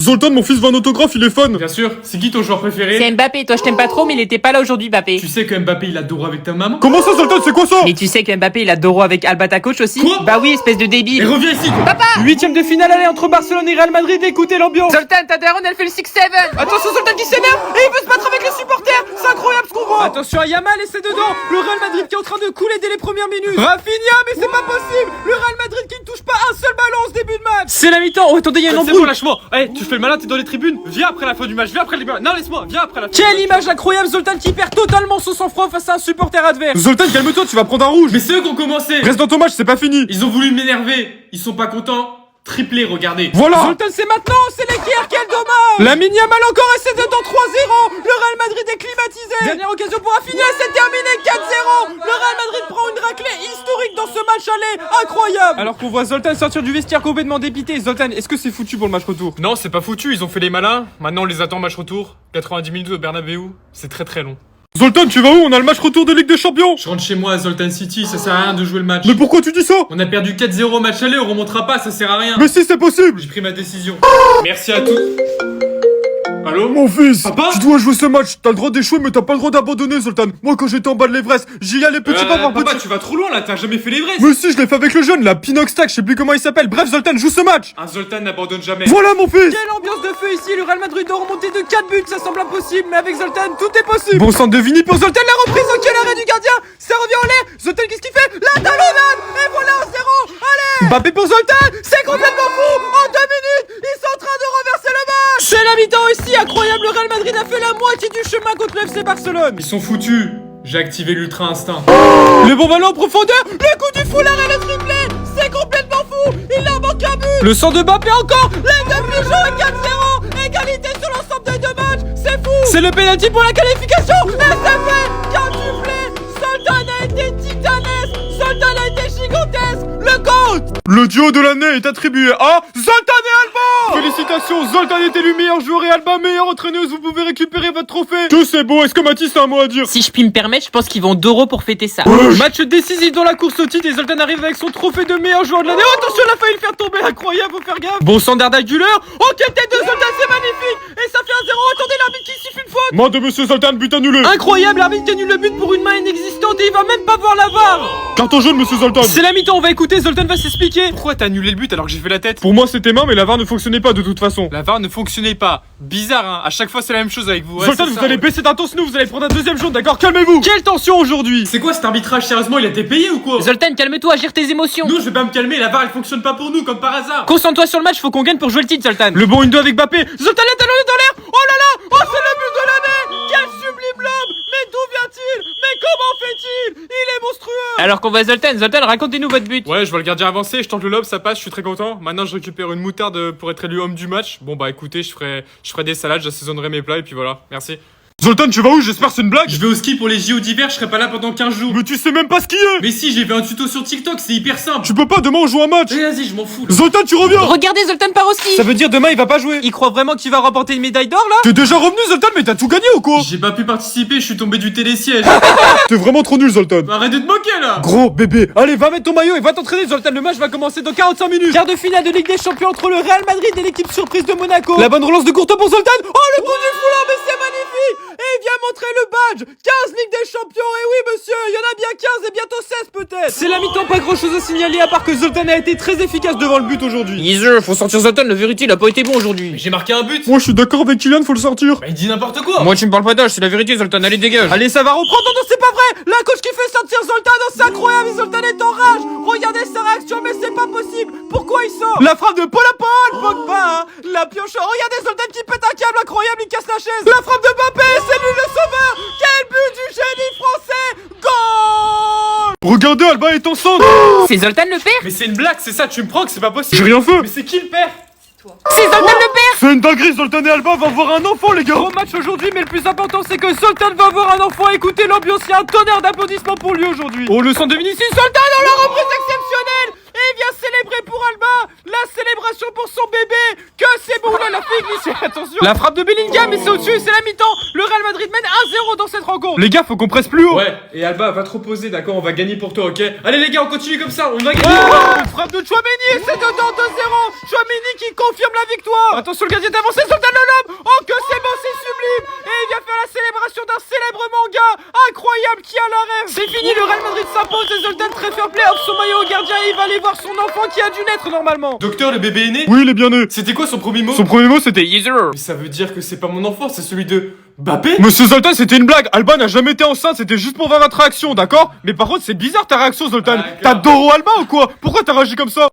Zoltan, mon fils veut un autographe, il est fun. Bien sûr, c'est qui ton joueur préféré? C'est Mbappé, toi je t'aime pas trop mais il était pas là aujourd'hui Mbappé. Tu sais que Mbappé il a Doro avec ta maman? Comment ça, Zoltan, c'est quoi ça? Mais tu sais que Mbappé il a Doro avec Alba ta coach aussi? Quoi? Bah oui, espèce de Et débile. reviens ici toi. Papa! 8ème de finale aller entre Barcelone et Real Madrid, écoutez l'ambiance. Zoltan, ta daronne elle fait le 6-7. Attention Zoltan qui s'énerve et il veut se battre avec les supporters. C'est incroyable ce qu'on voit. Attention à Yamal et c'est dedans. Le Real Madrid qui est en train de couler dès les premières minutes. Rafinha, mais c'est pas possible. Le Real Madrid qui ne touche pas un seul ballon en ce début de match. C'est la mi-temps. Oh attendez, il y a une C'est bon, embrouille. lâche-moi. Eh, tu fais le malin, t'es dans les tribunes. Viens après la fin du match, viens après les matchs. Non, laisse-moi, viens après la fin. Quelle image incroyable, Zoltan qui perd totalement son sang-froid face à un supporter adverse. Zoltan, calme-toi, tu vas prendre un rouge. Mais c'est eux qui ont commencé. Reste dans ton match, c'est pas fini. Ils ont voulu m'énerver. Ils sont pas contents. Triplé, regardez. Voilà. Zoltan c'est maintenant, c'est l'équerre, quel dommage. La Yamal encore et c'est dedans 3-0. Le Real Madrid est climatisé. Dernière occasion pour Rafinha, c'est terminé 4-0. Le Real Madrid prend une raclée historique dans ce match aller, incroyable. Alors qu'on voit Zoltan sortir du vestiaire complètement dépité. Zoltan, est-ce que c'est foutu pour le match retour? Non, c'est pas foutu, ils ont fait les malins. Maintenant, on les attend match retour. 90 minutes au Bernabeu. C'est très très long. Zoltan, tu vas où? On a le match retour de Ligue des Champions. Je rentre chez moi à Zoltan City, ça sert à rien de jouer le match. Mais pourquoi tu dis ça? On a perdu 4-0 au match aller, on remontera pas, ça sert à rien. Mais si, c'est possible. J'ai pris ma décision. Merci à tous. Allô? Mon fils, Papa? tu dois jouer ce match. T'as le droit d'échouer, mais t'as pas le droit d'abandonner, Zoltan. Moi, quand j'étais en bas de l'Everest, j'y allais petit pas par Papa, petit. tu vas trop loin là, t'as jamais fait l'Everest. Mais si, je l'ai fait avec le jeune, la Pinox Stack, je sais plus comment il s'appelle. Bref, Zoltan, joue ce match. Un Zoltan n'abandonne jamais. Voilà, mon fils. Quelle ambiance de feu ici. Le Real Madrid doit remonter de 4 buts. Ça semble impossible, mais avec Zoltan, tout est possible. Bon sang de Vini pour Zoltan. Zoltan la reprise, ok l'arrêt du gardien. Ça revient en l'air. Zoltan qu'est-ce qu'il fait? La talonnade. Et voilà 1-0. Allez. Mbappé pour Zoltan. C'est complètement fou. En 2 minutes, ils sont en train de renverser le match. C'est la mi-temps ici, incroyable. Le Real Madrid a fait la moitié du chemin contre le FC Barcelone. Ils sont foutus. J'ai activé l'ultra instinct. Le bon ballon en profondeur. Le coup du foulard et le triplé. C'est complètement fou. Il leur manque un but. Le sang de Mbappé encore. Les deux pigeons à 4-0. Égalité sur l'ensemble des deux matchs. C'est fou. C'est le pénalty pour la qualification. Et c'est fait. Quintuplé. Zoltan a été titanesque. Zoltan a été gigantesque. Le GOAT. Le duo de l'année est attribué à Zoltan et Alba. Félicitations, Zoltan est élu meilleur joueur et Alba meilleure entraîneuse. Vous pouvez récupérer votre trophée. Que c'est beau. Est-ce que Mathis a un mot à dire? Si je puis me permettre, je pense qu'ils vont Doro pour fêter ça. Match décisif dans la course au titre et Zoltan arrive avec son trophée de meilleur joueur de l'année. Oh, attention, il a failli le faire tomber, incroyable, faut faire gaffe. Bon sang d'Arda-Güler. Oh, quelle tête de Zoltan, c'est magnifique. Et ça fait 1-0. Attendez, l'arbitre qui siffle une faute. Main de Monsieur Zoltan, but annulé. Incroyable, l'arbitre qui annule le but pour une main inexistante et il va même pas voir la VAR. Carton jaune, Monsieur Zoltan. C'est la mi-temps, on va écouter, Zoltan va s'expliquer. Pourquoi t'as annulé le but alors que j'ai fait la tête? Pour moi, c'était main, mais la VAR ne fonctionnait pas de toute façon. La VAR ne fonctionnait pas. Bizarre, hein. À chaque fois, c'est la même chose avec vous. Ouais, Zoltan, c'est vous ça, allez ouais. baisser d'un ton snou, vous allez prendre un deuxième jaune, d'accord? Calmez-vous. Quelle tension aujourd'hui. C'est quoi cet arbitrage? Sérieusement, il a été payé ou quoi? Zoltan, calme-toi, gère tes émotions. Non, je vais pas me calmer. La VAR, elle fonctionne pas pour nous, comme par hasard. Concentre-toi sur le match, faut qu'on gagne pour jouer le titre Zoltan. Le bon 1-2 avec Mbappé. Zoltan est talonné dans l'air. Oh là là. Oh, c'est le but de l'année. Quel sublime l'homme. Mais d'où vient-il? Mais comment fait-il? Il est monstrueux. Alors qu'on voit Zoltan, Zoltan, racontez-nous votre but. Ouais, je vois le gardien avancer, je tente le lob, ça passe, je suis très content. Maintenant, je récupère une moutarde pour être élu homme du match. Bon, bah écoutez, je ferai des salades, j'assaisonnerai mes plats et puis voilà. Merci. Zoltan, tu vas où? J'espère que c'est une blague. Je vais au ski pour les JO d'hiver, je serai pas là pendant 15 jours. Mais tu sais même pas skier. Mais si, j'ai fait un tuto sur TikTok, c'est hyper simple. Tu peux pas, demain on joue un match. Allez, vas-y, je m'en fous là. Zoltan, tu reviens. Regardez Zoltan Paroski. Ça veut dire demain il va pas jouer. Il croit vraiment qu'il va remporter une médaille d'or là? T'es déjà revenu, Zoltan, mais t'as tout gagné ou quoi? J'ai pas pu participer, je suis tombé du télésiège. T'es vraiment trop nul, Zoltan. Arrête de te moquer là. Gros bébé. Allez, va mettre ton maillot et va t'entraîner, Zoltan. Le match va commencer dans 45 minutes. Quart de finale de Ligue des Champions entre le Real Madrid et l'équipe surprise de Monaco. La bonne relance de Courtois pour Zoltan. Oh, le coup du foulard, mais c'est magnifique. Et il vient montrer le badge. 15 Ligue des Champions. Et oui, monsieur, il y en a bien 15 et bientôt 16 peut-être. C'est la mi-temps, pas grand chose à signaler à part que Zoltan a été très efficace devant le but aujourd'hui. Yeux, faut sortir Zoltan, le vérité, il a pas été bon aujourd'hui. Mais j'ai marqué un but. Moi, je suis d'accord avec Kylian, faut le sortir. Bah, il dit n'importe quoi. Moi tu me parles pas d'âge, c'est la vérité Zoltan, allez dégage. Allez, ça va reprendre. Non, c'est pas vrai. La coach qui fait sortir Zoltan, oh, c'est incroyable. Zoltan est en rage. Regardez sa réaction, mais c'est pas possible. Pourquoi il sort? La frappe de Paul à Paul. Pogba, hein. La pioche. Regardez Zoltan qui pète un câble incroyable, il casse la chaise. La frappe de Mbappé, c'est lui le sauveur. Quel but du génie français. Goal. Regardez, Alba est enceinte. C'est Zoltan le père? Mais c'est une blague, c'est ça, tu me prends que c'est pas possible. J'ai rien fait. Mais c'est qui le père? C'est Zoltan le père? C'est une dinguerie, Zoltan et Alba vont avoir un enfant, les gars. Gros match aujourd'hui, mais le plus important c'est que Zoltan va avoir un enfant. Écoutez l'ambiance, il y a un tonnerre d'applaudissements pour lui aujourd'hui. Oh, le sang de Vinicius, Zoltan dans la reprise exceptionnelle. Et il vient célébrer pour Alba la célébration pour son bébé. Que c'est beau là, la fille glissée. Attention. La frappe de Bellingham, mais c'est au-dessus, c'est la mi-temps. Le Real Madrid mène 1-0 dans cette rencontre. Les gars, faut qu'on presse plus haut. Ouais, et Alba va te reposer, d'accord? On va gagner pour toi, ok? Allez les gars, on continue comme ça, on va gagner. Oh, frappe de Chouameni et c'est dedans 2-0. Chouameni qui confirme la victoire. Attention, le gardien d'avancée, Zoltan le lobe. Oh que c'est beau, c'est sublime. Et il vient faire la célébration d'un célèbre manga incroyable qui a la rêve. C'est fini, le Real Madrid s'impose et Zoltan très fair play offre son maillot au gardien et il va aller voir son enfant qui a dû naître normalement. Docteur, le bébé est né? Oui, il est bien né. C'était quoi son premier mot? Son premier mot, c'était Yeezer. Mais ça veut dire que c'est pas mon enfant, c'est celui de Bappé? Monsieur Zoltan, c'était une blague. Alba n'a jamais été enceinte, c'était juste pour voir votre réaction, d'accord? Mais par contre, c'est bizarre ta réaction, Zoltan. D'accord. T'as Doro Alba ou quoi? Pourquoi t'as réagi comme ça?